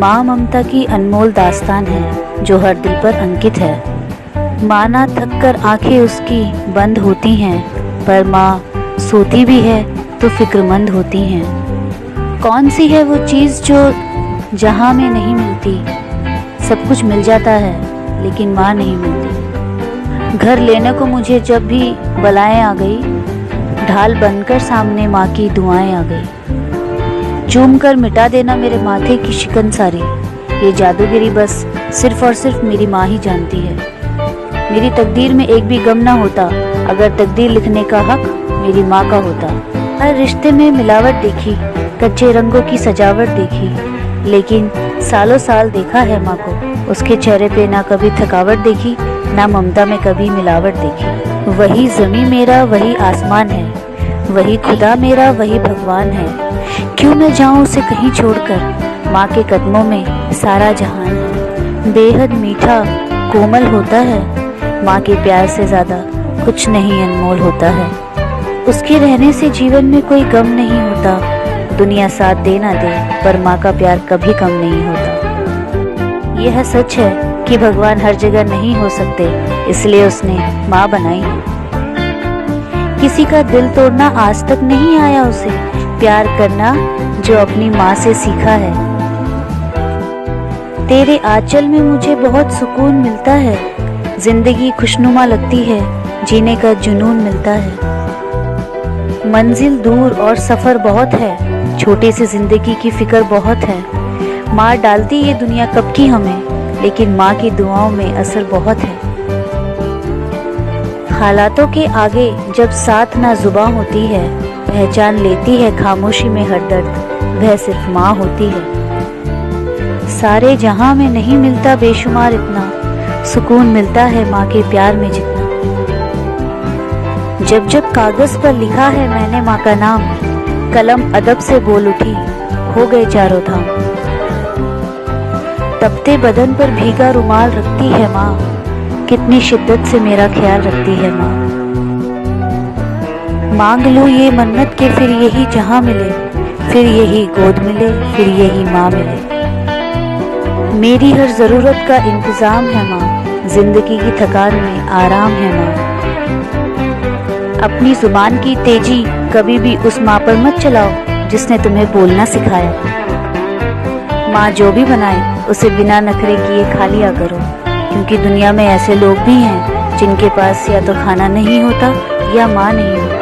माँ ममता की अनमोल दास्तान है जो हर दिल पर अंकित है। माँ ना थक कर आंखें उसकी बंद होती हैं, पर माँ सोती भी है तो फिक्रमंद होती हैं। कौन सी है वो चीज़ जो जहाँ में नहीं मिलती? सब कुछ मिल जाता है लेकिन माँ नहीं मिलती। घर लेने को मुझे जब भी बलाएं आ गई, ढाल बनकर सामने माँ की दुआएं आ गई। चूम कर मिटा देना मेरे माथे की शिकन सारी, ये जादूगिरी बस सिर्फ और सिर्फ मेरी माँ ही जानती है। मेरी तकदीर में एक भी गम ना होता अगर तकदीर लिखने का हक मेरी माँ का होता। हर रिश्ते में मिलावट देखी, कच्चे रंगों की सजावट देखी, लेकिन सालों साल देखा है माँ को। उसके चेहरे पे ना कभी थकावट देखी, ना ममता में कभी मिलावट देखी। वही ज़मीं मेरा वही आसमान है, वही खुदा मेरा वही भगवान है। क्यों मैं जाऊं उसे कहीं छोड़कर, माँ के कदमों में सारा जहान है। बेहद मीठा कोमल होता है, माँ के प्यार से ज़्यादा कुछ नहीं अनमोल होता है। उसके रहने से जीवन में कोई गम नहीं होता, दुनिया साथ दे ना दे पर माँ का प्यार कभी कम नहीं होता। यह सच है कि भगवान हर जगह नहीं हो सकते, इसलिए उसने माँ बनाई है। किसी का दिल तोड़ना आज तक नहीं आया उसे, प्यार करना जो अपनी माँ से सीखा है। तेरे आंचल में मुझे बहुत सुकून मिलता है, जिंदगी खुशनुमा लगती है, जीने का जुनून मिलता है। मंजिल दूर और सफर बहुत है, छोटी सी जिंदगी की फिक्र बहुत है। मार डालती ये दुनिया कब की हमें, लेकिन माँ की दुआओं में असर बहुत है। हालातों के आगे जब साथ ना जुबां होती है, पहचान लेती है खामोशी में हर दर्द, वह सिर्फ माँ होती है। सारे जहां में नहीं मिलता बेशुमार इतना, सुकून मिलता है माँ के प्यार में जितना। जब जब कागज पर लिखा है मैंने माँ का नाम, कलम अदब से बोल उठी, हो गए चारों धाम। तपते बदन पर भीगा रुमाल रखती है माँ, कितनी शिद्दत से मेरा ख्याल रखती है माँ। मांग लो ये मन्नत के फिर यही जहां मिले, फिर यही गोद मिले, फिर यही माँ मिले। मेरी हर जरूरत का इंतजाम है माँ, जिंदगी की थकान में आराम है माँ। अपनी जुबान की तेजी कभी भी उस माँ पर मत चलाओ जिसने तुम्हें बोलना सिखाया। माँ जो भी बनाए उसे बिना नखरे किए खा लिया करो, क्योंकि दुनिया में ऐसे लोग भी हैं जिनके पास या तो खाना नहीं होता या माँ नहीं होती।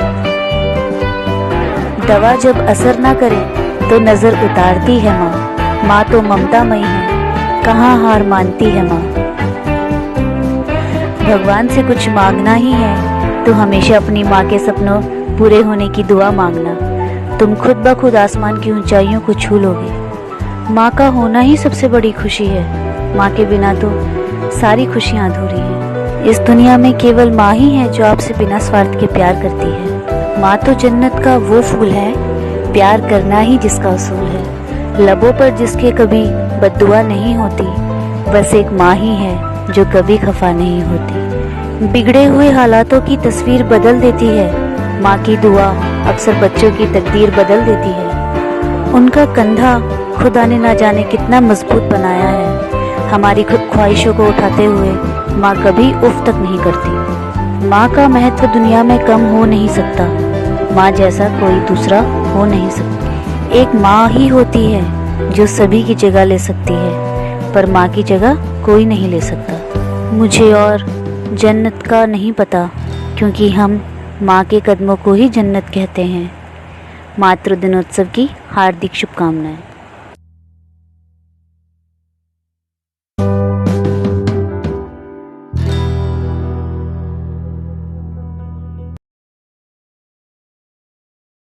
दवा जब असर ना करे तो नजर उतारती है माँ, माँ तो ममतामयी है, कहाँ हार मानती है माँ। भगवान से कुछ मांगना ही है तो हमेशा अपनी माँ के सपनों पूरे होने की दुआ मांगना। तुम खुद ब खुद आसमान की ऊंचाइयों को छू लोगे। माँ का होना ही सबसे बड़ी खुशी है, माँ के बिना तो सारी खुशियाँ अधूरी हैं। इस दुनिया में केवल माँ ही है जो आपसे बिना स्वार्थ के प्यार करती है। माँ तो जन्नत का वो फूल है, प्यार करना ही जिसका उसूल है। लबों पर जिसके कभी बद्दुआ नहीं होती, बस एक माँ ही है जो कभी खफा नहीं होती। बिगड़े हुए हालातों की तस्वीर बदल देती है, माँ की दुआ अक्सर बच्चों की तकदीर बदल देती है। उनका कंधा खुदा ने ना जाने कितना मजबूत बनाया है। हमारी खुद ख्वाहिशों को उठाते हुए माँ कभी उफ तक नहीं करती। माँ का महत्व दुनिया में कम हो नहीं सकता, माँ जैसा कोई दूसरा हो नहीं सकता। एक माँ ही होती है जो सभी की जगह ले सकती है, पर माँ की जगह कोई नहीं ले सकता। मुझे और जन्नत का नहीं पता, क्योंकि हम माँ के कदमों को ही जन्नत कहते हैं। मातृ दिनोत्सव की हार्दिक शुभकामनाएं।